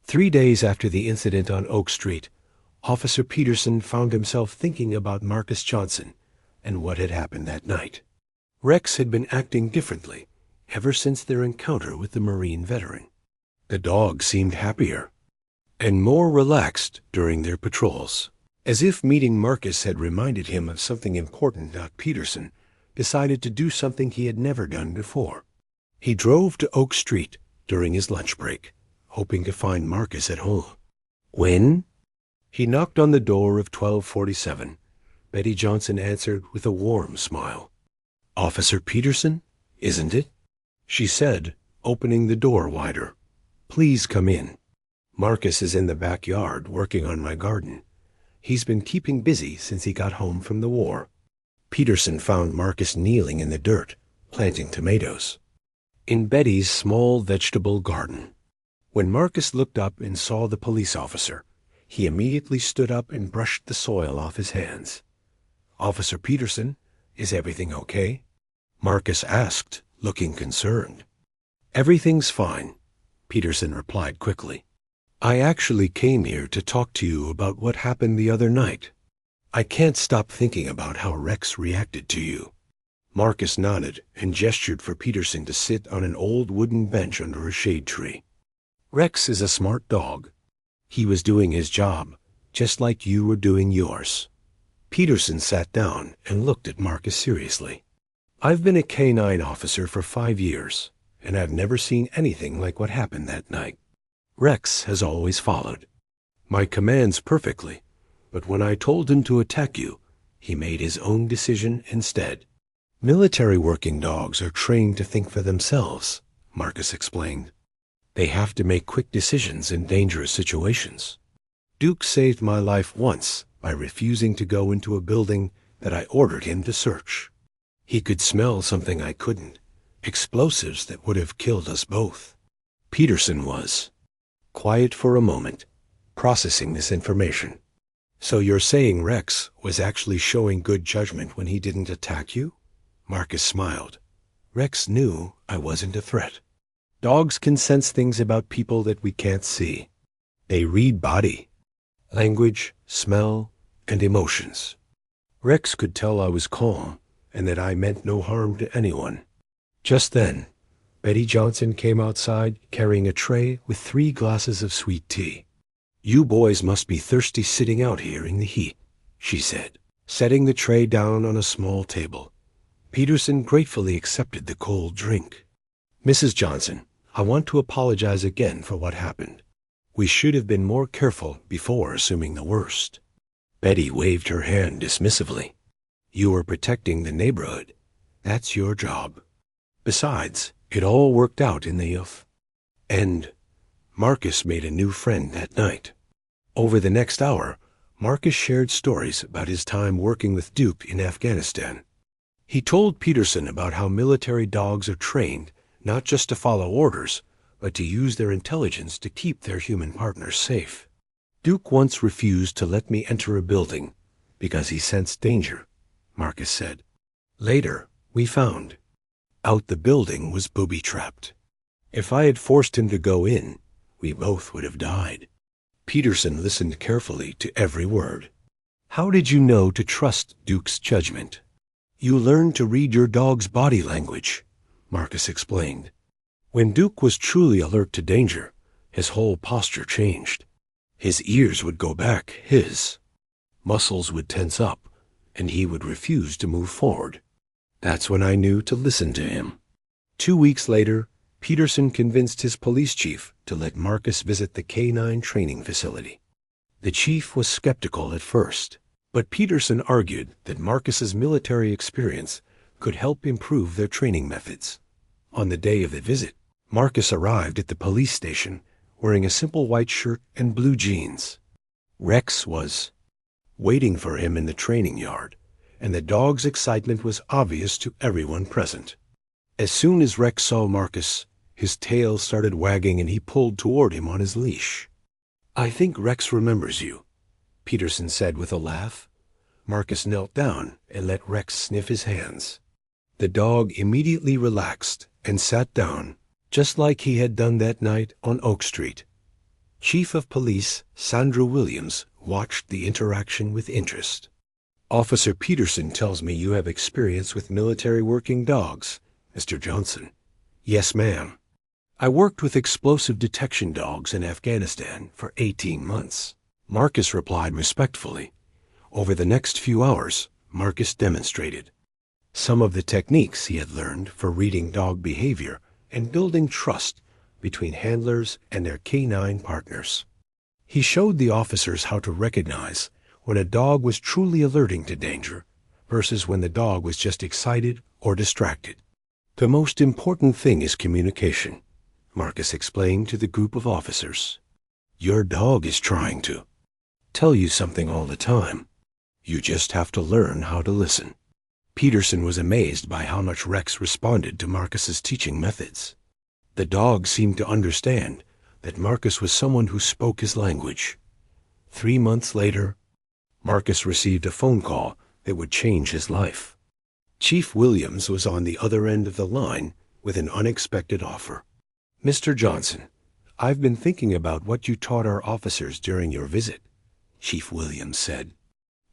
3 days after the incident on Oak Street, Officer Peterson found himself thinking about Marcus Johnson and what had happened that night. Rex had been acting differently ever since their encounter with the Marine veteran. The dog seemed happier and more relaxed during their patrols. As if meeting Marcus had reminded him of something important, Peterson decided to do something he had never done before. He drove to Oak Street during his lunch break, hoping to find Marcus at home. When? He knocked on the door of 1247. Betty Johnson answered with a warm smile. "Officer Peterson, isn't it?" she said, opening the door wider. "Please come in. Marcus is in the backyard working on my garden. He's been keeping busy since he got home from the war." Peterson found Marcus kneeling in the dirt, planting tomatoes in Betty's small vegetable garden. When Marcus looked up and saw the police officer, he immediately stood up and brushed the soil off his hands. "Officer Peterson, is everything okay?" Marcus asked, looking concerned. "Everything's fine," Peterson replied quickly. "I actually came here to talk to you about what happened the other night. I can't stop thinking about how Rex reacted to you." Marcus nodded and gestured for Peterson to sit on an old wooden bench under a shade tree. "Rex is a smart dog. He was doing his job, just like you were doing yours." Peterson sat down and looked at Marcus seriously. "I've been a K-9 officer for 5 years, and I've never seen anything like what happened that night. Rex has always followed my commands perfectly, but when I told him to attack you, he made his own decision instead." "Military working dogs are trained to think for themselves," Marcus explained. "They have to make quick decisions in dangerous situations. Duke saved my life once by refusing to go into a building that I ordered him to search. He could smell something I couldn't, explosives that would have killed us both." Peterson was quiet for a moment, processing this information. "So you're saying Rex was actually showing good judgment when he didn't attack you?" Marcus smiled. "Rex knew I wasn't a threat. Dogs can sense things about people that we can't see. They read body language, smell, and emotions. Rex could tell I was calm and that I meant no harm to anyone." Just then, Betty Johnson came outside carrying a tray with 3 glasses of sweet tea. "You boys must be thirsty sitting out here in the heat," she said, setting the tray down on a small table. Peterson gratefully accepted the cold drink. "Mrs. Johnson, I want to apologize again for what happened. We should have been more careful before assuming the worst." Betty waved her hand dismissively. "You were protecting the neighborhood. That's your job. Besides, it all worked out in the end." Marcus made a new friend that night. Over the next hour, Marcus shared stories about his time working with Duke in Afghanistan. He told Peterson about how military dogs are trained not just to follow orders, but to use their intelligence to keep their human partners safe. "Duke once refused to let me enter a building because he sensed danger," Marcus said. "Later, we found out the building was booby-trapped. If I had forced him to go in, we both would have died." Peterson listened carefully to every word. "How did you know to trust Duke's judgment?" "You learned to read your dog's body language," Marcus explained. "When Duke was truly alert to danger, his whole posture changed. His ears would go back, his muscles would tense up, and he would refuse to move forward. That's when I knew to listen to him." 2 weeks later, Peterson convinced his police chief to let Marcus visit the K-9 training facility. The chief was skeptical at first, but Peterson argued that Marcus's military experience could help improve their training methods. On the day of the visit, Marcus arrived at the police station wearing a simple white shirt and blue jeans. Rex was waiting for him in the training yard, and the dog's excitement was obvious to everyone present. As soon as Rex saw Marcus, his tail started wagging and he pulled toward him on his leash. "I think Rex remembers you," Peterson said with a laugh. Marcus knelt down and let Rex sniff his hands. The dog immediately relaxed and sat down, just like he had done that night on Oak Street. Chief of Police Sandra Williams watched the interaction with interest. "Officer Peterson tells me you have experience with military working dogs, Mr. Johnson." "Yes, ma'am. I worked with explosive detection dogs in Afghanistan for 18 months. Marcus replied respectfully. Over the next few hours, Marcus demonstrated some of the techniques he had learned for reading dog behavior and building trust between handlers and their canine partners. He showed the officers how to recognize when a dog was truly alerting to danger versus when the dog was just excited or distracted. "The most important thing is communication," Marcus explained to the group of officers. "Your dog is trying to tell you something all the time. You just have to learn how to listen." Peterson was amazed by how much Rex responded to Marcus's teaching methods. The dog seemed to understand that Marcus was someone who spoke his language. 3 months later, Marcus received a phone call that would change his life. Chief Williams was on the other end of the line with an unexpected offer. "Mr. Johnson, I've been thinking about what you taught our officers during your visit," Chief Williams said.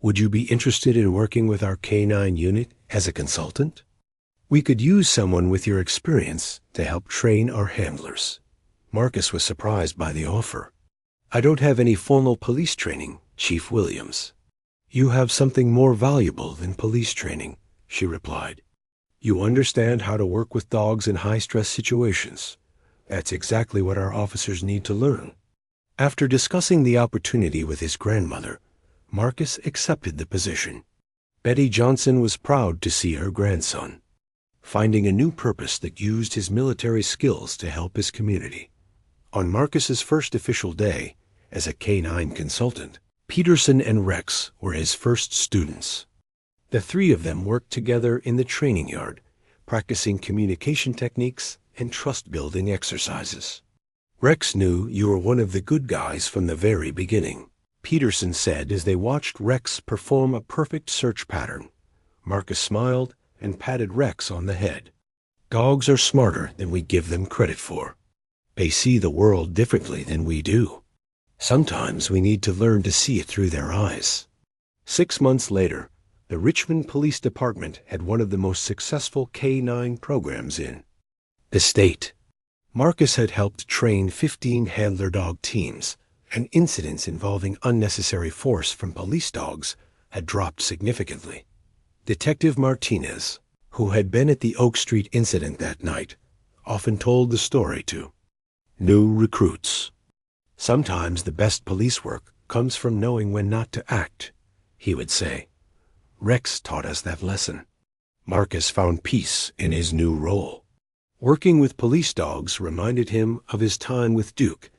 "Would you be interested in working with our K-9 unit as a consultant? We could use someone with your experience to help train our handlers." Marcus was surprised by the offer. "I don't have any formal police training, Chief Williams." "You have something more valuable than police training," she replied. "You understand how to work with dogs in high-stress situations. That's exactly what our officers need to learn." After discussing the opportunity with his grandmother, Marcus accepted the position. Betty Johnson was proud to see her grandson finding a new purpose that used his military skills to help his community. On Marcus's first official day as a K-9 consultant, Peterson and Rex were his first students. The three of them worked together in the training yard, practicing communication techniques and trust-building exercises. "Rex knew you were one of the good guys from the very beginning," Peterson said as they watched Rex perform a perfect search pattern. Marcus smiled and patted Rex on the head. "Dogs are smarter than we give them credit for. They see the world differently than we do. Sometimes we need to learn to see it through their eyes." 6 months later, the Richmond Police Department had one of the most successful K-9 programs in the state. Marcus had helped train 15 handler dog teams, and incidents involving unnecessary force from police dogs had dropped significantly. Detective Martinez, who had been at the Oak Street incident that night, often told the story to new recruits. "Sometimes the best police work comes from knowing when not to act," he would say. Rex taught us that lesson. Marcus found peace in his new role. Working with police dogs reminded him of his time with Duke,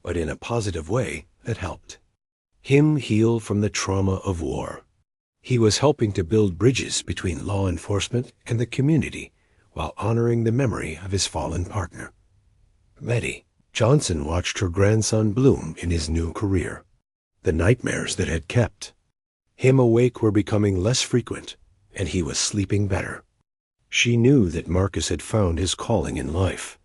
but in a positive way that helped him heal from the trauma of war. He was helping to build bridges between law enforcement and the community while honoring the memory of his fallen partner. Betty Johnson watched her grandson bloom in his new career. The nightmares that had kept him awake were becoming less frequent, and he was sleeping better. She knew that Marcus had found his calling in life.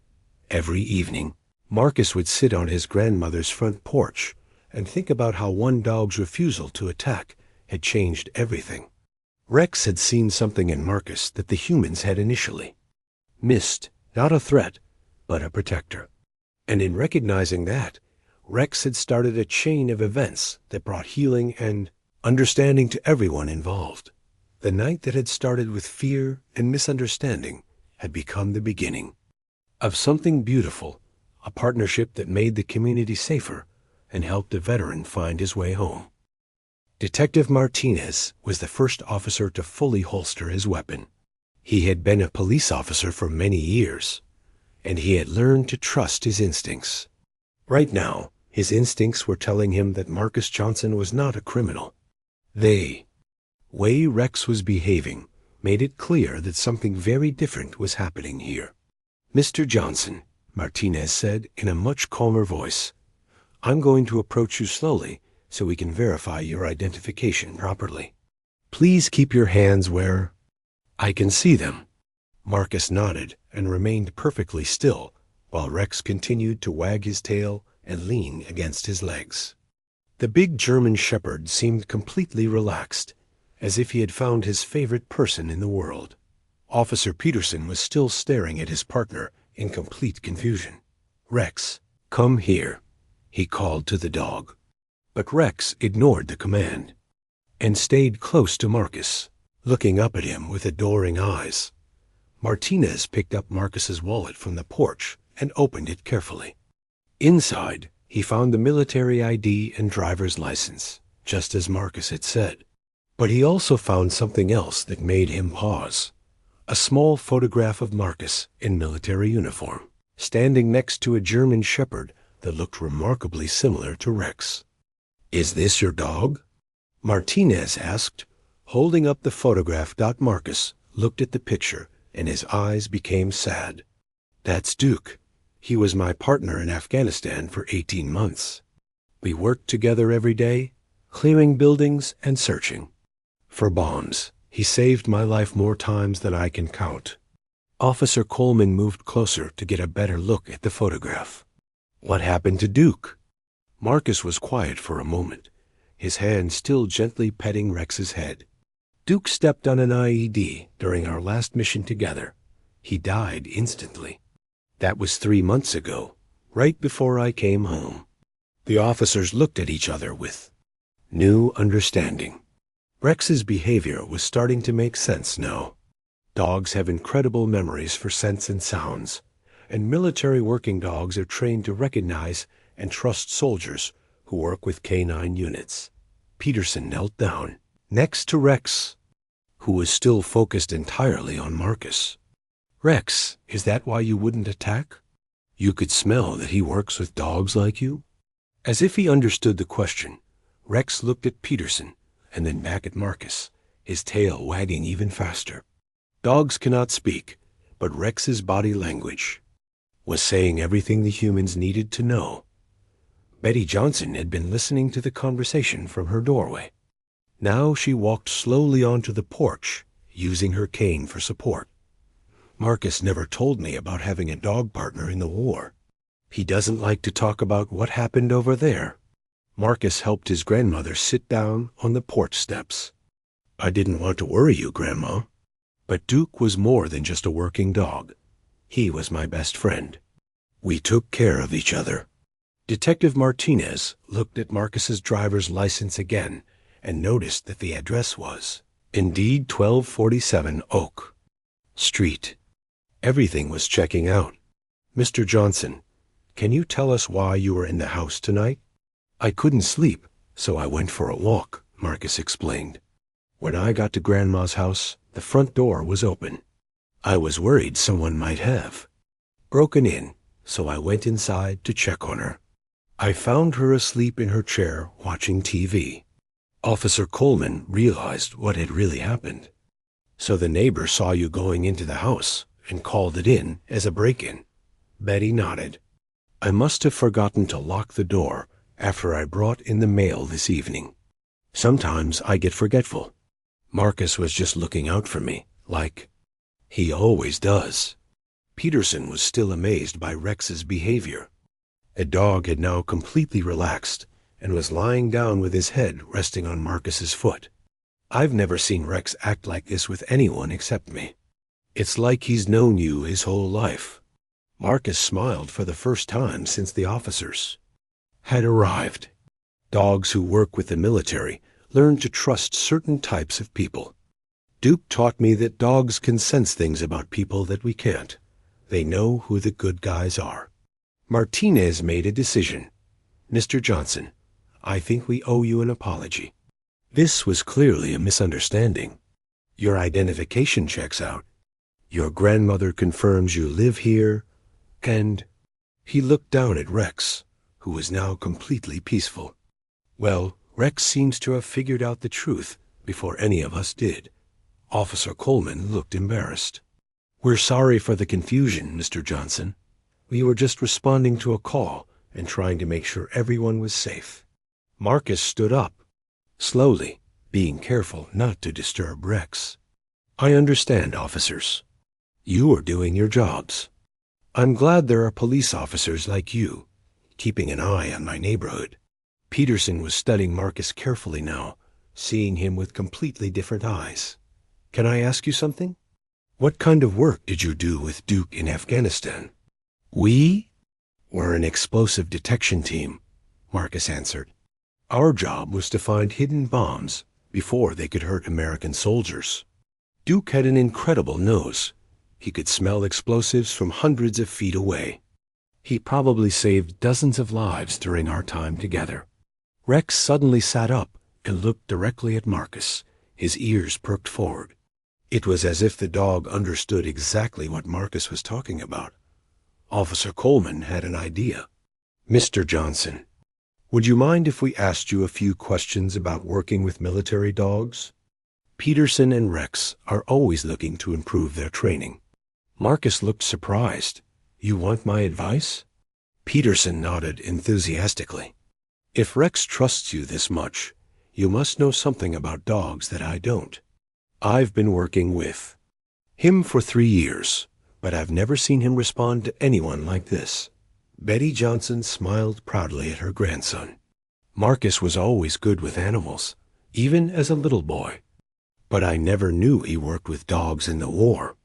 Every evening, Marcus would sit on his grandmother's front porch and think about how one dog's refusal to attack had changed everything. Rex had seen something in Marcus that the humans had initially missed, not a threat, but a protector. And in recognizing that, Rex had started a chain of events that brought healing and understanding to everyone involved. The night that had started with fear and misunderstanding had become the beginning of something beautiful, a partnership that made the community safer and helped a veteran find his way home. Detective Martinez was the first officer to fully holster his weapon. He had been a police officer for many years, and he had learned to trust his instincts. Right now, his instincts were telling him that Marcus Johnson was not a criminal. The way Rex was behaving made it clear that something very different was happening here. "Mr. Johnson," Martinez said in a much calmer voice, "I'm going to approach you slowly so we can verify your identification properly. Please keep your hands where I can see them." Marcus nodded and remained perfectly still while Rex continued to wag his tail and lean against his legs. The big German shepherd seemed completely relaxed, as if he had found his favorite person in the world. Officer Peterson was still staring at his partner in complete confusion. "Rex, come here," he called to the dog. But Rex ignored the command and stayed close to Marcus, looking up at him with adoring eyes. Martinez picked up Marcus's wallet from the porch and opened it carefully. Inside, he found the military ID and driver's license, just as Marcus had said. But he also found something else that made him pause. A small photograph of Marcus in military uniform, standing next to a German shepherd that looked remarkably similar to Rex. "Is this your dog?" Martinez asked, holding up the photograph. Marcus looked at the picture, and his eyes became sad. "That's Duke. He was my partner in Afghanistan for 18 months. We worked together every day, clearing buildings and searching for bombs. He saved my life more times than I can count." Officer Coleman moved closer to get a better look at the photograph. "What happened to Duke?" Marcus was quiet for a moment, his hand still gently petting Rex's head. "Duke stepped on an IED during our last mission together. He died instantly. That was 3 months ago, right before I came home." The officers looked at each other with new understanding. Rex's behavior was starting to make sense now. Dogs have incredible memories for scents and sounds, and military working dogs are trained to recognize and trust soldiers who work with canine units. Peterson knelt down next to Rex, who was still focused entirely on Marcus. "Rex, is that why you wouldn't attack? You could smell that he works with dogs like you?" As if he understood the question, Rex looked at Peterson and then back at Marcus, his tail wagging even faster. Dogs cannot speak, but Rex's body language was saying everything the humans needed to know. Betty Johnson had been listening to the conversation from her doorway. Now she walked slowly onto the porch, using her cane for support. "Marcus never told me about having a dog partner in the war. He doesn't like to talk about what happened over there." Marcus helped his grandmother sit down on the porch steps. "I didn't want to worry you, Grandma. But Duke was more than just a working dog. He was my best friend. We took care of each other." Detective Martinez looked at Marcus's driver's license again and noticed that the address was indeed 1247 Oak Street. Everything was checking out. "Mr. Johnson, can you tell us why you were in the house tonight?" "I couldn't sleep, so I went for a walk," Marcus explained. "When I got to Grandma's house, the front door was open. I was worried someone might have broken in, so I went inside to check on her. I found her asleep in her chair watching TV. Officer Coleman realized what had really happened. So the neighbor saw you going into the house and called it in as a break-in." Betty nodded. "I must have forgotten to lock the door after I brought in the mail this evening. Sometimes I get forgetful. Marcus was just looking out for me, like he always does." Peterson was still amazed by Rex's behavior. A dog had now completely relaxed and was lying down with his head resting on Marcus's foot. "I've never seen Rex act like this with anyone except me. It's like he's known you his whole life." Marcus smiled for the first time since the officers had arrived. Dogs who work with the military learn to trust certain types of people. "Duke taught me that dogs can sense things about people that we can't. They know who the good guys are." Martinez made a decision. "Mr. Johnson, I think we owe you an apology. This was clearly a misunderstanding. Your identification checks out. Your grandmother confirms you live here, and—" He looked down at Rex, who was now completely peaceful. "Well, Rex seems to have figured out the truth before any of us did." Officer Coleman looked embarrassed. "We're sorry for the confusion, Mr. Johnson. We were just responding to a call and trying to make sure everyone was safe." Marcus stood up, slowly, being careful not to disturb Rex. "I understand, officers. You are doing your jobs. I'm glad there are police officers like you keeping an eye on my neighborhood. Peterson was studying Marcus carefully now, seeing him with completely different eyes. Can I ask you something? What kind of work did you do with Duke in Afghanistan? We were an explosive detection team, Marcus answered. Our job was to find hidden bombs before they could hurt American soldiers. Duke had an incredible nose. He could smell explosives from hundreds of feet away. He probably saved dozens of lives during our time together. Rex suddenly sat up and looked directly at Marcus, his ears perked forward. It was as if the dog understood exactly what Marcus was talking about. Officer Coleman had an idea. Mr. Johnson, would you mind if we asked you a few questions about working with military dogs? Peterson and Rex are always looking to improve their training. Marcus looked surprised. You want my advice? Peterson nodded enthusiastically. If Rex trusts you this much, you must know something about dogs that I don't. I've been working with him for 3 years, but I've never seen him respond to anyone like this. Betty Johnson smiled proudly at her grandson. Marcus was always good with animals, even as a little boy. But I never knew he worked with dogs in the war.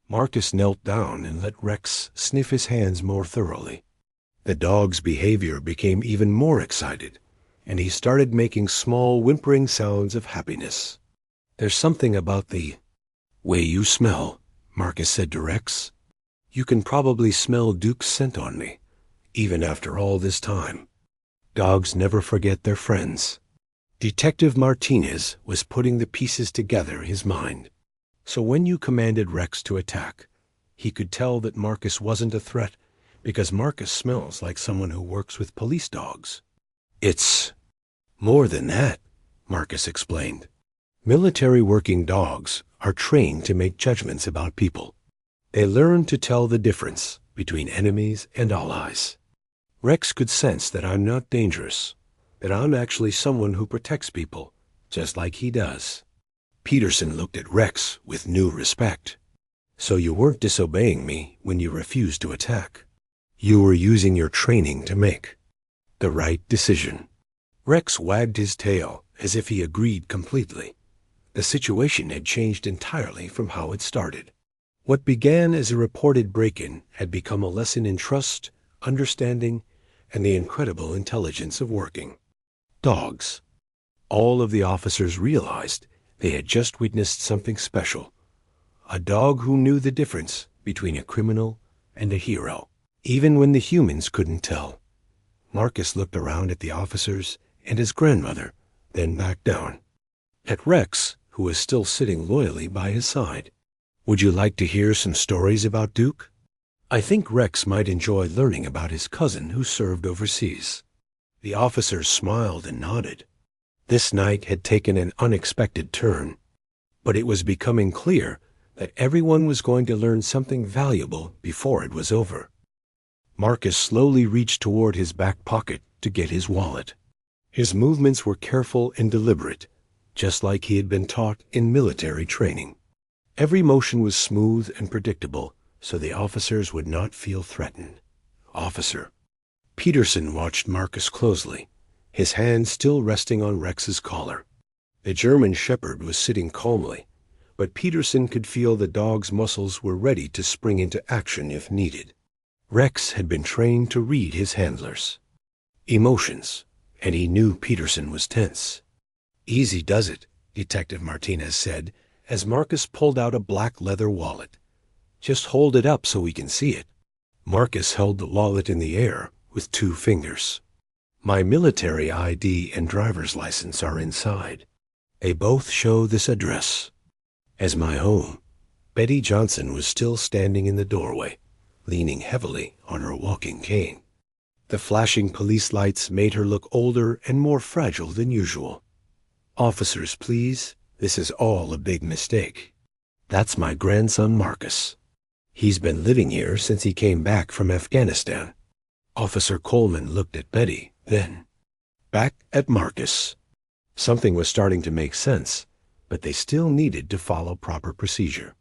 Marcus knelt down and let Rex sniff his hands more thoroughly. The dog's behavior became even more excited, and he started making small whimpering sounds of happiness. There's something about the way you smell, Marcus said to Rex. You can probably smell Duke's scent on me, even after all this time. Dogs never forget their friends. Detective Martinez was putting the pieces together in his mind. So when you commanded Rex to attack, he could tell that Marcus wasn't a threat because Marcus smells like someone who works with police dogs. It's more than that, Marcus explained. Military working dogs are trained to make judgments about people. They learn to tell the difference between enemies and allies. Rex could sense that I'm not dangerous, that I'm actually someone who protects people, just like he does. Peterson looked at Rex with new respect. So you weren't disobeying me when you refused to attack. You were using your training to make the right decision. Rex wagged his tail as if he agreed completely. The situation had changed entirely from how it started. What began as a reported break-in had become a lesson in trust, understanding, and the incredible intelligence of working dogs. All of the officers realized they had just witnessed something special. A dog who knew the difference between a criminal and a hero, even when the humans couldn't tell. Marcus looked around at the officers and his grandmother, then back down at Rex, who was still sitting loyally by his side. Would you like to hear some stories about Duke? I think Rex might enjoy learning about his cousin who served overseas. The officers smiled and nodded. This night had taken an unexpected turn, but it was becoming clear that everyone was going to learn something valuable before it was over. Marcus slowly reached toward his back pocket to get his wallet. His movements were careful and deliberate, just like he had been taught in military training. Every motion was smooth and predictable, so the officers would not feel threatened. Officer Peterson watched Marcus closely, his hand still resting on Rex's collar. The German shepherd was sitting calmly, but Peterson could feel the dog's muscles were ready to spring into action if needed. Rex had been trained to read his handlers' emotions, and he knew Peterson was tense. Easy does it, Detective Martinez said, as Marcus pulled out a black leather wallet. Just hold it up so we can see it. Marcus held the wallet in the air with 2 fingers. My military ID and driver's license are inside. They both show this address as my home. Betty Johnson was still standing in the doorway, leaning heavily on her walking cane. The flashing police lights made her look older and more fragile than usual. Officers, please, this is all a big mistake. That's my grandson Marcus. He's been living here since he came back from Afghanistan. Officer Coleman looked at Betty, then back at Marcus. Something was starting to make sense, but they still needed to follow proper procedure.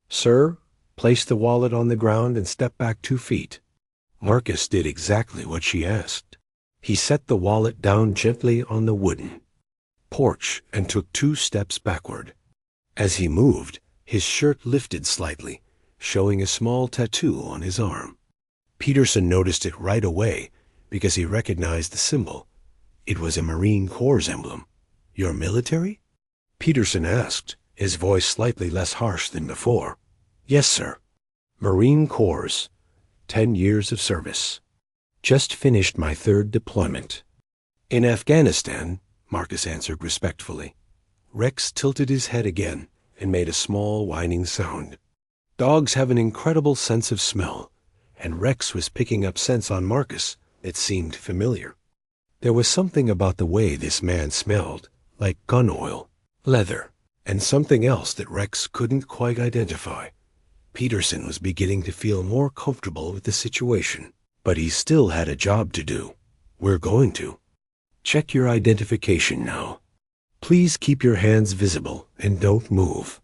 Sir, place the wallet on the ground and step back 2 feet. Marcus did exactly what she asked. He set the wallet down gently on the wooden porch and took 2 steps backward. As he moved, his shirt lifted slightly, showing a small tattoo on his arm. Peterson noticed it right away because he recognized the symbol. It was a Marine Corps emblem. "You're military?" Peterson asked, his voice slightly less harsh than before. "Yes, sir. Marine Corps. 10 years of service. Just finished my 3rd deployment." "In Afghanistan," Marcus answered respectfully. Rex tilted his head again and made a small whining sound. Dogs have an incredible sense of smell, and Rex was picking up scents on Marcus that seemed familiar. There was something about the way this man smelled, like gun oil, leather, and something else that Rex couldn't quite identify. Peterson was beginning to feel more comfortable with the situation, but he still had a job to do. "We're going to check your identification now. Please keep your hands visible and don't move."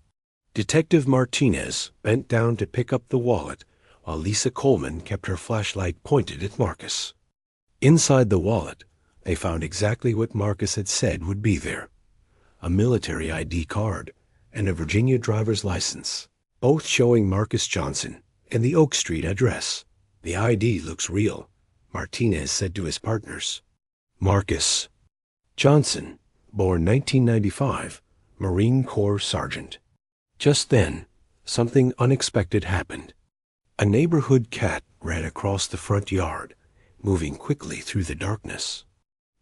Detective Martinez bent down to pick up the wallet while Lisa Coleman kept her flashlight pointed at Marcus. Inside the wallet, they found exactly what Marcus had said would be there: a military ID card and a Virginia driver's license, both showing Marcus Johnson and the Oak Street address. "The ID looks real," Martinez said to his partners. Marcus Johnson, born 1995, Marine Corps Sergeant. Just then, something unexpected happened. A neighborhood cat ran across the front yard, moving quickly through the darkness.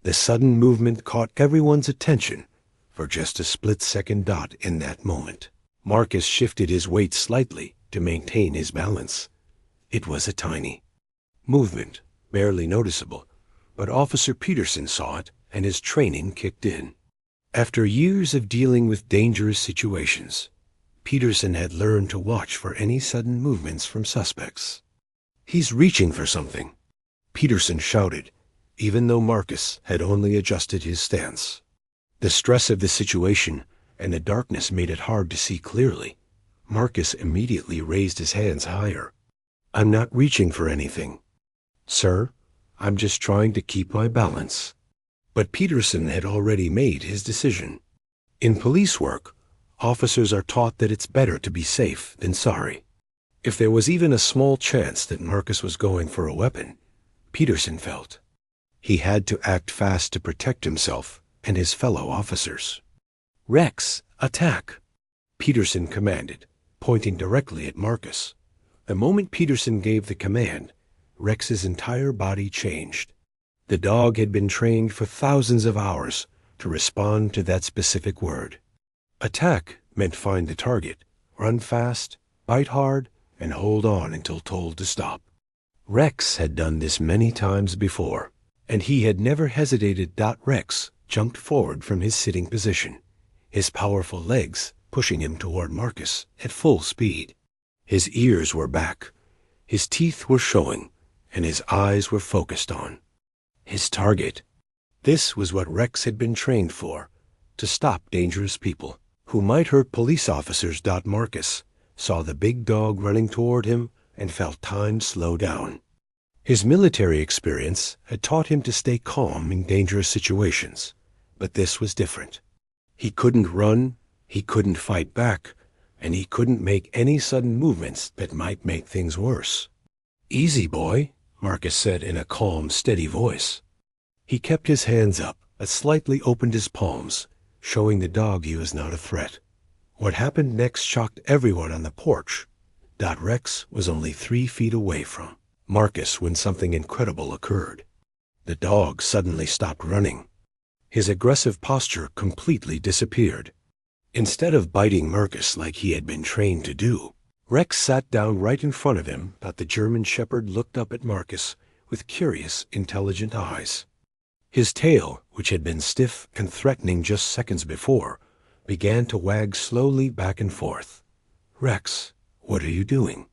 The sudden movement caught everyone's attention for just a split-second dot in that moment. Marcus shifted his weight slightly to maintain his balance. It was a tiny movement, barely noticeable, but Officer Peterson saw it and his training kicked in. After years of dealing with dangerous situations, Peterson had learned to watch for any sudden movements from suspects. "He's reaching for something," Peterson shouted, even though Marcus had only adjusted his stance. The stress of the situation and the darkness made it hard to see clearly. Marcus immediately raised his hands higher. "I'm not reaching for anything, sir. I'm just trying to keep my balance." But Peterson had already made his decision. In police work, officers are taught that it's better to be safe than sorry. If there was even a small chance that Marcus was going for a weapon, Peterson felt he had to act fast to protect himself and his fellow officers. "Rex, attack!" Peterson commanded, pointing directly at Marcus. The moment Peterson gave the command, Rex's entire body changed. The dog had been trained for thousands of hours to respond to that specific word. Attack meant find the target, run fast, bite hard, and hold on until told to stop. Rex had done this many times before, and he had never hesitated. Rex jumped forward from his sitting position, his powerful legs pushing him toward Marcus at full speed. His ears were back, his teeth were showing, and his eyes were focused on his target. This was what Rex had been trained for, to stop dangerous people who might hurt police officers. Marcus saw the big dog running toward him and felt time slow down. His military experience had taught him to stay calm in dangerous situations, but this was different. He couldn't run, he couldn't fight back, and he couldn't make any sudden movements that might make things worse. "Easy, boy," Marcus said in a calm, steady voice. He kept his hands up, but slightly opened his palms, showing the dog he was not a threat. What happened next shocked everyone on the porch. Rex was only 3 feet away from Marcus when something incredible occurred. The dog suddenly stopped running. His aggressive posture completely disappeared. Instead of biting Marcus like he had been trained to do, Rex sat down right in front of him. The German Shepherd looked up at Marcus with curious, intelligent eyes. His tail, which had been stiff and threatening just seconds before, began to wag slowly back and forth. "Rex, what are you doing?"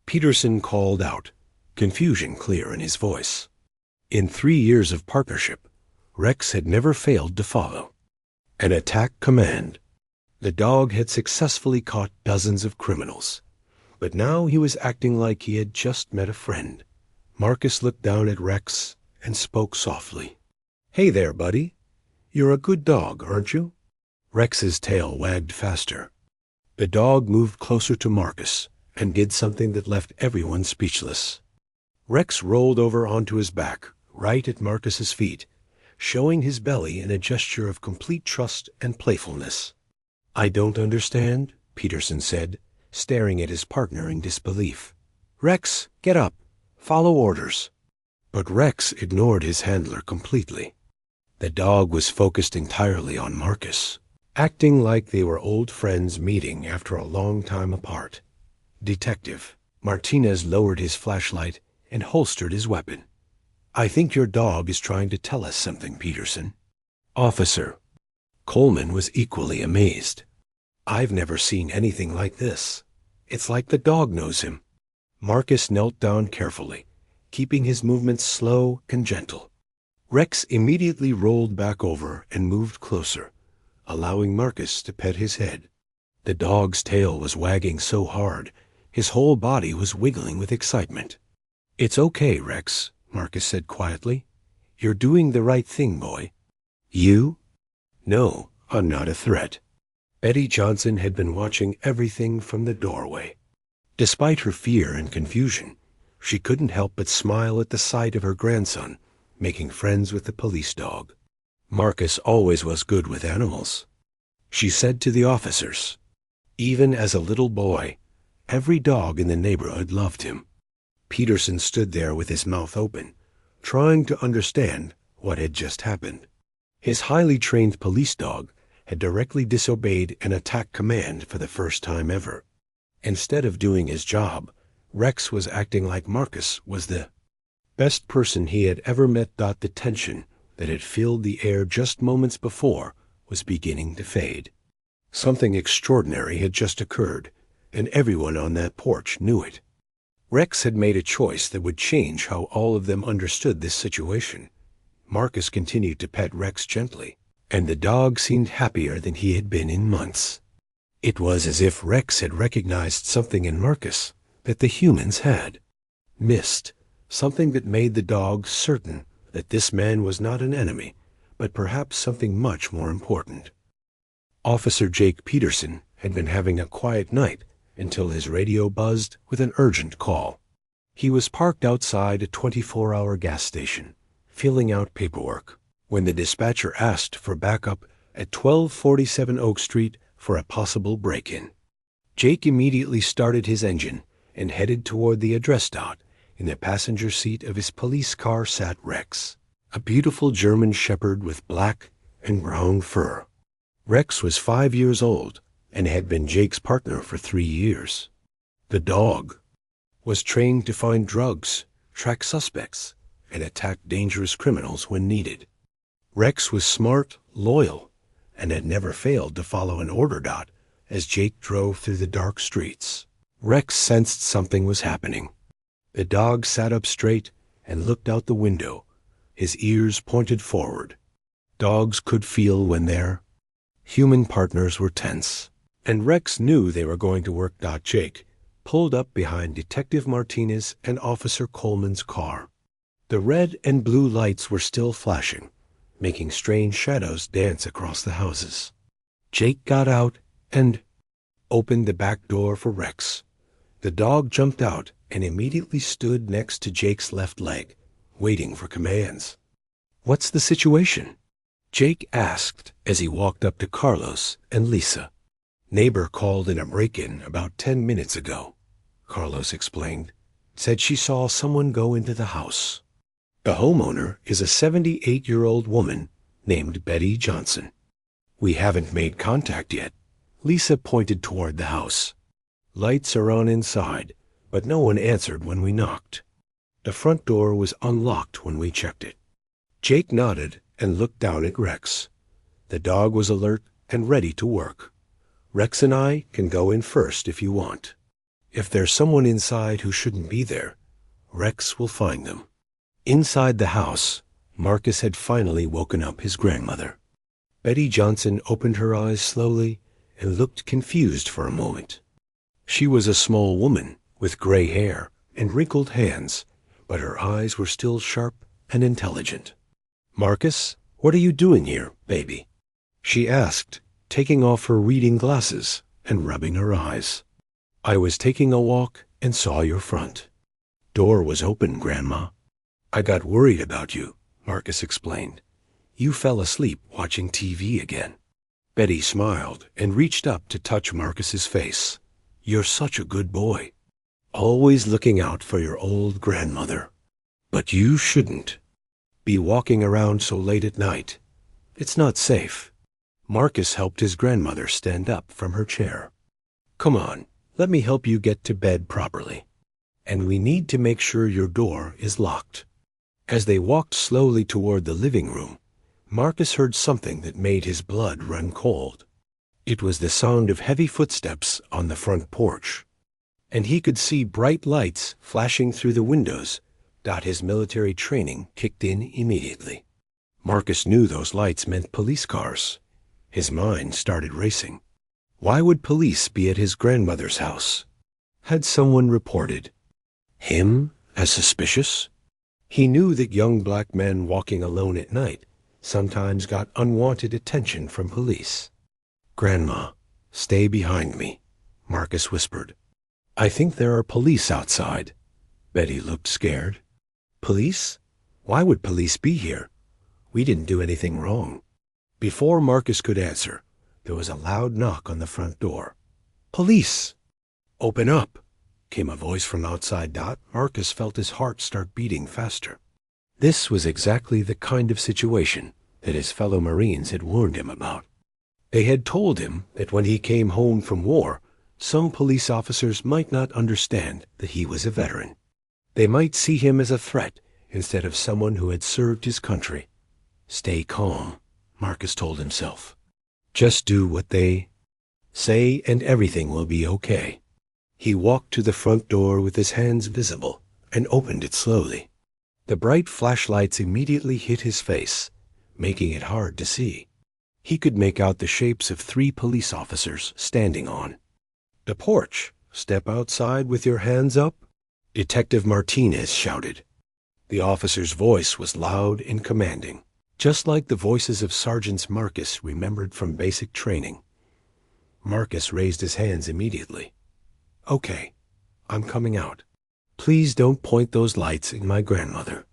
Peterson called out, confusion clear in his voice. In 3 years of partnership, Rex had never failed to follow an attack command. The dog had successfully caught dozens of criminals, but now he was acting like he had just met a friend. Marcus looked down at Rex and spoke softly. "Hey there, buddy. You're a good dog, aren't you?" Rex's tail wagged faster. The dog moved closer to Marcus and did something that left everyone speechless. Rex rolled over onto his back, right at Marcus's feet, showing his belly in a gesture of complete trust and playfulness. "I don't understand," Peterson said, staring at his partner in disbelief. "Rex, get up. Follow orders." But Rex ignored his handler completely. The dog was focused entirely on Marcus, acting like they were old friends meeting after a long time apart. "Detective," Martinez lowered his flashlight and holstered his weapon. "I think your dog is trying to tell us something, Peterson." "Officer." Coleman was equally amazed. "I've never seen anything like this. It's like the dog knows him." Marcus knelt down carefully, keeping his movements slow and gentle. Rex immediately rolled back over and moved closer, allowing Marcus to pet his head. The dog's tail was wagging so hard, his whole body was wiggling with excitement. "It's okay, Rex," Marcus said quietly. "You're doing the right thing, boy." "You?" "No, I'm not a threat." Betty Johnson had been watching everything from the doorway. Despite her fear and confusion, she couldn't help but smile at the sight of her grandson making friends with the police dog. Marcus always was good with animals. She said to the officers, "Even as a little boy, every dog in the neighborhood loved him." Peterson stood there with his mouth open, trying to understand what had just happened. His highly trained police dog had directly disobeyed an attack command for the first time ever. Instead of doing his job, Rex was acting like Marcus was the best person he had ever met. The tension that had filled the air just moments before was beginning to fade. Something extraordinary had just occurred, and everyone on that porch knew it. Rex had made a choice that would change how all of them understood this situation. Marcus continued to pet Rex gently, and the dog seemed happier than he had been in months. It was as if Rex had recognized something in Marcus that the humans had missed, something that made the dog certain that this man was not an enemy, but perhaps something much more important. Officer Jake Peterson had been having a quiet night until his radio buzzed with an urgent call. He was parked outside a 24-hour gas station, filling out paperwork, when the dispatcher asked for backup at 1247 Oak Street for a possible break-in. Jake immediately started his engine and headed toward the address dot. In the passenger seat of his police car sat Rex, a beautiful German shepherd with black and brown fur. Rex was 5 years old and had been Jake's partner for 3 years. The dog was trained to find drugs, track suspects, and attack dangerous criminals when needed. Rex was smart, loyal, and had never failed to follow an order dot as Jake drove through the dark streets. Rex sensed something was happening. The dog sat up straight and looked out the window, his ears pointed forward. Dogs could feel when their human partners were tense, and Rex knew they were going to work. Jake pulled up behind Detective Martinez and Officer Coleman's car. The red and blue lights were still flashing, making strange shadows dance across the houses. Jake got out and opened the back door for Rex. The dog jumped out and immediately stood next to Jake's left leg, waiting for commands. "What's the situation?" Jake asked as he walked up to Carlos and Lisa. "Neighbor called in a break-in about 10 minutes ago," Carlos explained. "Said she saw someone go into the house. The homeowner is a 78-year-old woman named Betty Johnson. We haven't made contact yet." Lisa pointed toward the house. "Lights are on inside, but no one answered when we knocked. The front door was unlocked when we checked it." Jake nodded and looked down at Rex. The dog was alert and ready to work. "Rex and I can go in first if you want. If there's someone inside who shouldn't be there, Rex will find them." Inside the house, Marcus had finally woken up his grandmother. Betty Johnson opened her eyes slowly and looked confused for a moment. She was a small woman with gray hair and wrinkled hands, but her eyes were still sharp and intelligent. "Marcus, what are you doing here, baby?" she asked, taking off her reading glasses and rubbing her eyes. "I was taking a walk and saw your front door was open, Grandma. I got worried about you," Marcus explained. "You fell asleep watching TV again." Betty smiled and reached up to touch Marcus's face. "You're such a good boy, always looking out for your old grandmother. But you shouldn't be walking around so late at night. It's not safe." Marcus helped his grandmother stand up from her chair. "Come on, let me help you get to bed properly. And we need to make sure your door is locked." As they walked slowly toward the living room, Marcus heard something that made his blood run cold. It was the sound of heavy footsteps on the front porch, and he could see bright lights flashing through the windows. His military training kicked in immediately. Marcus knew those lights meant police cars. His mind started racing. Why would police be at his grandmother's house? Had someone reported him as suspicious? He knew that young black men walking alone at night sometimes got unwanted attention from police. "Grandma, stay behind me," Marcus whispered. "I think there are police outside." Betty looked scared. "Police? Why would police be here? We didn't do anything wrong." Before Marcus could answer, there was a loud knock on the front door. "Police!" "Open up," came a voice from outside. Marcus felt his heart start beating faster. This was exactly the kind of situation that his fellow Marines had warned him about. They had told him that when he came home from war, some police officers might not understand that he was a veteran. They might see him as a threat instead of someone who had served his country. "Stay calm," Marcus told himself. "Just do what they say and everything will be okay." He walked to the front door with his hands visible and opened it slowly. The bright flashlights immediately hit his face, making it hard to see. He could make out the shapes of 3 police officers standing on the porch. "Step outside with your hands up," Detective Martinez shouted. The officer's voice was loud and commanding, just like the voices of Sergeants Marcus remembered from basic training. Marcus raised his hands immediately. "Okay, I'm coming out. Please don't point those lights at my grandmother.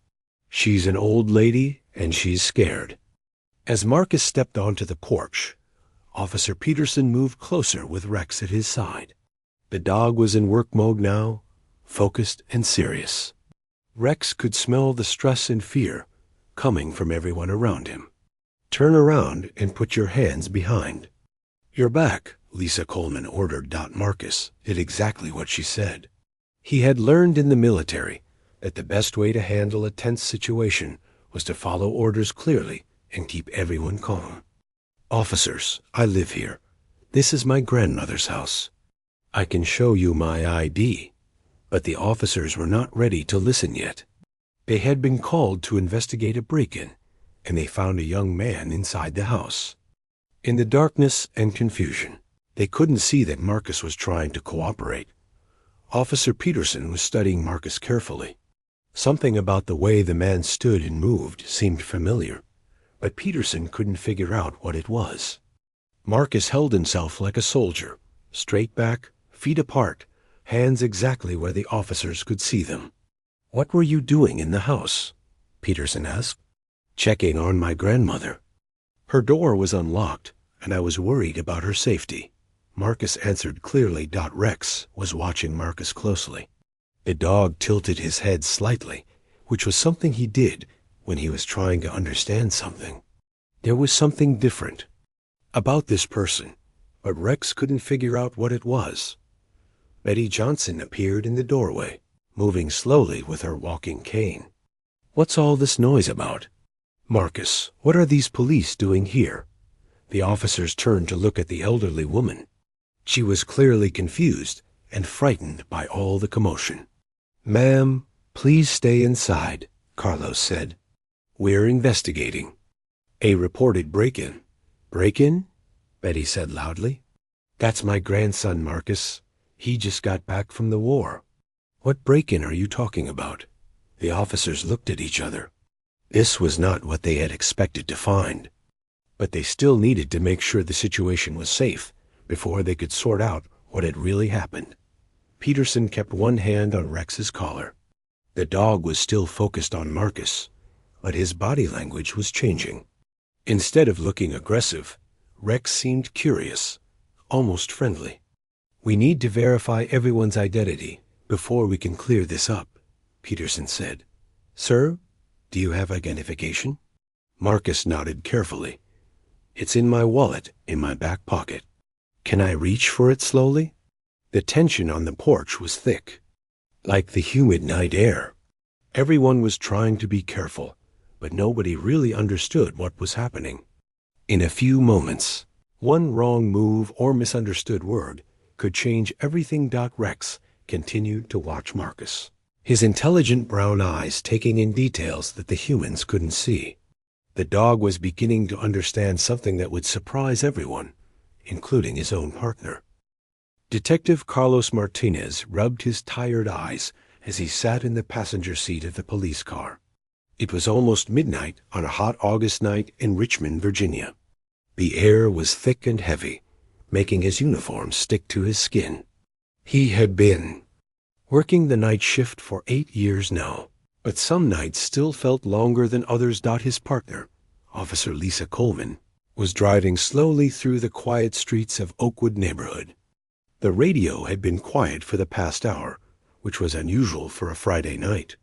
She's an old lady and she's scared." As Marcus stepped onto the porch, Officer Peterson moved closer with Rex at his side. The dog was in work mode now, focused and serious. Rex could smell the stress and fear coming from everyone around him. "Turn around and put your hands behind your back," Lisa Coleman ordered. Marcus did exactly what she said. He had learned in the military that the best way to handle a tense situation was to follow orders clearly and keep everyone calm. "Officers, I live here. This is my grandmother's house. I can show you my ID." But the officers were not ready to listen yet. They had been called to investigate a break-in, and they found a young man inside the house. In the darkness and confusion, they couldn't see that Marcus was trying to cooperate. Officer Peterson was studying Marcus carefully. Something about the way the man stood and moved seemed familiar, but Peterson couldn't figure out what it was. Marcus held himself like a soldier, straight back, feet apart, hands exactly where the officers could see them. "What were you doing in the house?" Peterson asked. "Checking on my grandmother. Her door was unlocked, and I was worried about her safety," Marcus answered clearly. Rex was watching Marcus closely. The dog tilted his head slightly, which was something he did when he was trying to understand something. There was something different about this person, but Rex couldn't figure out what it was. Betty Johnson appeared in the doorway, moving slowly with her walking cane. "What's all this noise about?" "Marcus, what are these police doing here?" The officers turned to look at the elderly woman. She was clearly confused and frightened by all the commotion. "Ma'am, please stay inside," Carlos said. "We're investigating a reported break-in." "Break-in?" Betty said loudly. "That's my grandson, Marcus. He just got back from the war." "What break-in are you talking about?" The officers looked at each other. This was not what they had expected to find. But they still needed to make sure the situation was safe before they could sort out what had really happened. Peterson kept one hand on Rex's collar. The dog was still focused on Marcus, but his body language was changing. Instead of looking aggressive, Rex seemed curious, almost friendly. "We need to verify everyone's identity before we can clear this up," Peterson said. "Sir, do you have identification?" Marcus nodded carefully. "It's in my wallet, in my back pocket." "Can I reach for it slowly?" The tension on the porch was thick, like the humid night air. Everyone was trying to be careful, but nobody really understood what was happening. In a few moments, one wrong move or misunderstood word could change everything. Rex continued to watch Marcus, his intelligent brown eyes taking in details that the humans couldn't see. The dog was beginning to understand something that would surprise everyone, including his own partner. Detective Carlos Martinez rubbed his tired eyes as he sat in the passenger seat of the police car. It was almost midnight on a hot August night in Richmond, Virginia. The air was thick and heavy, making his uniform stick to his skin. He had been working the night shift for 8 years now, but some nights still felt longer than others. His partner, Officer Lisa Coleman, was driving slowly through the quiet streets of Oakwood neighborhood. The radio had been quiet for the past hour, which was unusual for a Friday night.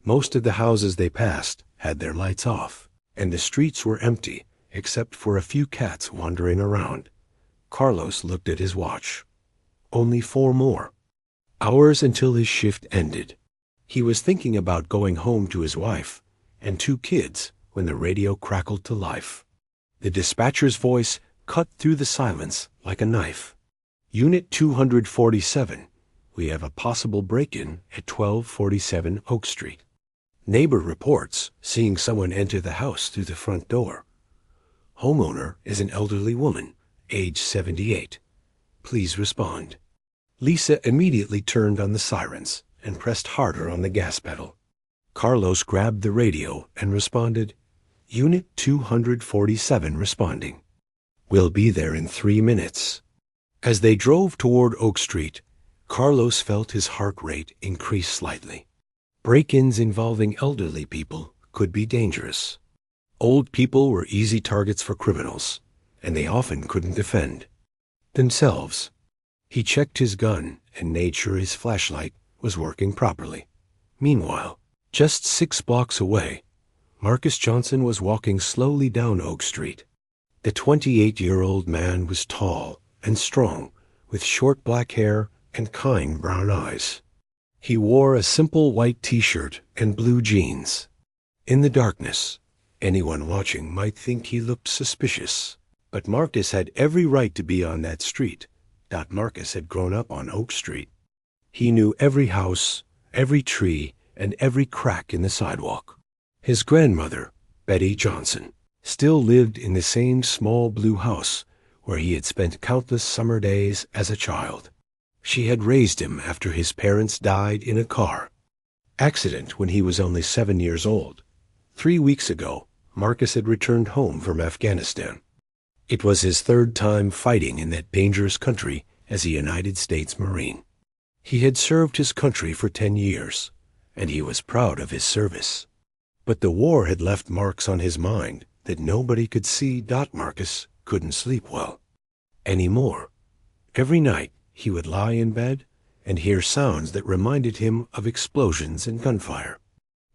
Most of the houses they passed had their lights off, and the streets were empty except for a few cats wandering around. Carlos looked at his watch. Only 4 more hours until his shift ended. He was thinking about going home to his wife and 2 kids when the radio crackled to life. The dispatcher's voice cut through the silence like a knife. "Unit 247, we have a possible break-in at 1247 Oak Street. Neighbor reports seeing someone enter the house through the front door. Homeowner is an elderly woman, age 78. Please respond." Lisa immediately turned on the sirens and pressed harder on the gas pedal. Carlos grabbed the radio and responded, "Unit 247 responding. We'll be there in 3 minutes." As they drove toward Oak Street, Carlos felt his heart rate increase slightly. Break-ins involving elderly people could be dangerous. Old people were easy targets for criminals, and they often couldn't defend themselves. He checked his gun and made sure his flashlight was working properly. Meanwhile, just 6 blocks away, Marcus Johnson was walking slowly down Oak Street. The 28-year-old man was tall and strong, with short black hair and kind brown eyes. He wore a simple white t-shirt and blue jeans. In the darkness, anyone watching might think he looked suspicious, but Marcus had every right to be on that street. Marcus had grown up on Oak Street. He knew every house, every tree, and every crack in the sidewalk. His grandmother, Betty Johnson, still lived in the same small blue house where he had spent countless summer days as a child. She had raised him after his parents died in a car accident when he was only 7 years old. 3 weeks ago, Marcus had returned home from Afghanistan. It was his 3rd time fighting in that dangerous country as a United States Marine. He had served his country for 10 years, and he was proud of his service. But the war had left marks on his mind that nobody could see. Marcus couldn't sleep well anymore. Every night he would lie in bed and hear sounds that reminded him of explosions and gunfire.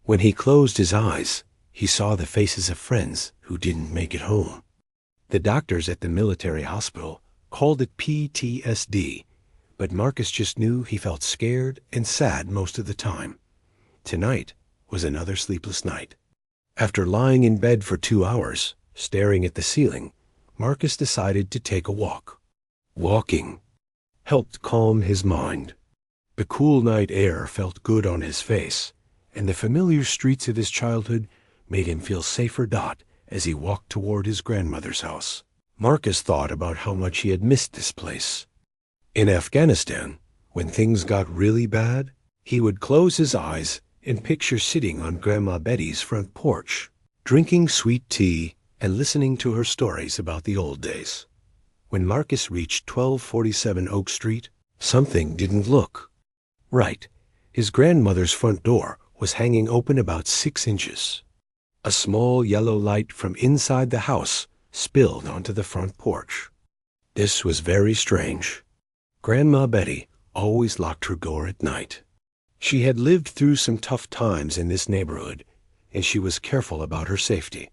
When he closed his eyes, he saw the faces of friends who didn't make it home. The doctors at the military hospital called it PTSD, but Marcus just knew he felt scared and sad most of the time. Tonight was another sleepless night. After lying in bed for 2 hours, staring at the ceiling, Marcus decided to take a walk. Walking helped calm his mind. The cool night air felt good on his face, and the familiar streets of his childhood made him feel safer. As he walked toward his grandmother's house, Marcus thought about how much he had missed this place. In Afghanistan, when things got really bad, he would close his eyes and picture sitting on Grandma Betty's front porch, drinking sweet tea and listening to her stories about the old days. When Marcus reached 1247 Oak Street, something didn't look right. His grandmother's front door was hanging open about 6 inches. A small yellow light from inside the house spilled onto the front porch. This was very strange. Grandma Betty always locked her door at night. She had lived through some tough times in this neighborhood, and she was careful about her safety.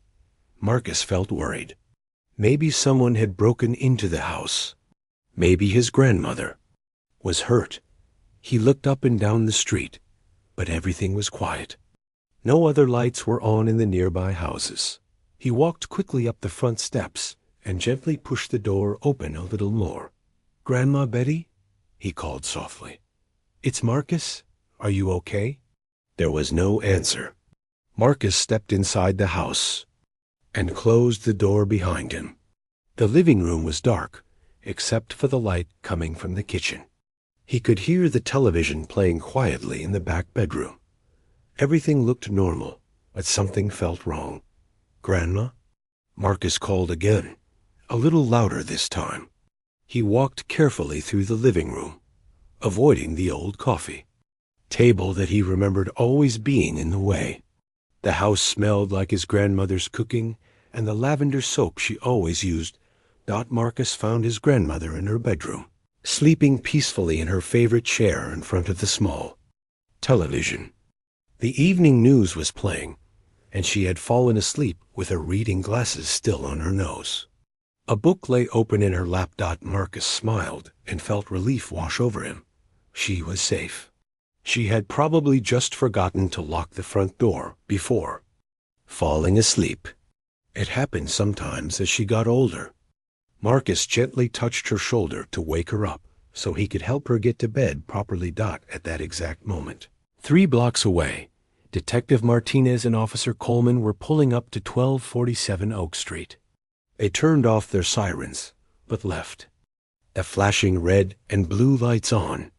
Marcus felt worried. Maybe someone had broken into the house. Maybe his grandmother was hurt. He looked up and down the street, but everything was quiet. No other lights were on in the nearby houses. He walked quickly up the front steps and gently pushed the door open a little more. "Grandma Betty?" he called softly. "It's Marcus. Are you okay?" There was no answer. Marcus stepped inside the house and closed the door behind him. The living room was dark, except for the light coming from the kitchen. He could hear the television playing quietly in the back bedroom. Everything looked normal, but something felt wrong. "Grandma?" Marcus called again, a little louder this time. He walked carefully through the living room, avoiding the old coffee table that he remembered always being in the way. The house smelled like his grandmother's cooking and the lavender soap she always used. Marcus found his grandmother in her bedroom, sleeping peacefully in her favorite chair in front of the small television. The evening news was playing, and she had fallen asleep with her reading glasses still on her nose. A book lay open in her lap. Marcus smiled and felt relief wash over him. She was safe. She had probably just forgotten to lock the front door before falling asleep. It happened sometimes as she got older. Marcus gently touched her shoulder to wake her up so he could help her get to bed properly. At that exact moment, 3 blocks away, Detective Martinez and Officer Coleman were pulling up to 1247 Oak Street. They turned off their sirens, but left the flashing red and blue lights on.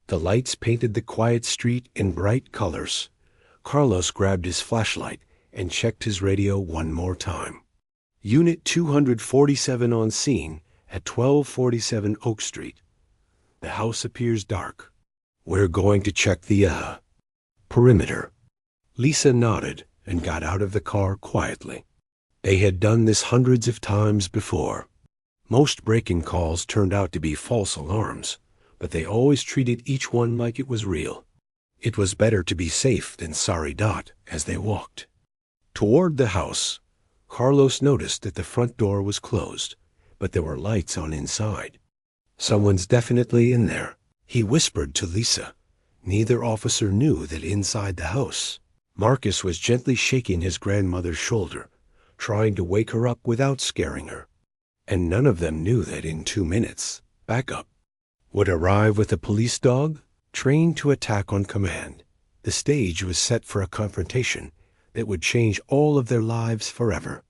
The lights painted the quiet street in bright colors. Carlos grabbed his flashlight and checked his radio one more time. "Unit 247 on scene at 1247 Oak Street. The house appears dark. We're going to check the perimeter." Lisa nodded and got out of the car quietly. They had done this hundreds of times before. Most break-in calls turned out to be false alarms, but they always treated each one like it was real. It was better to be safe than sorry. As they walked toward the house, Carlos noticed that the front door was closed, but there were lights on inside. "Someone's definitely in there," he whispered to Lisa. Neither officer knew that inside the house, Marcus was gently shaking his grandmother's shoulder, trying to wake her up without scaring her. And none of them knew that in 2 minutes, backup would arrive with a police dog trained to attack on command. The stage was set for a confrontation that would change all of their lives forever.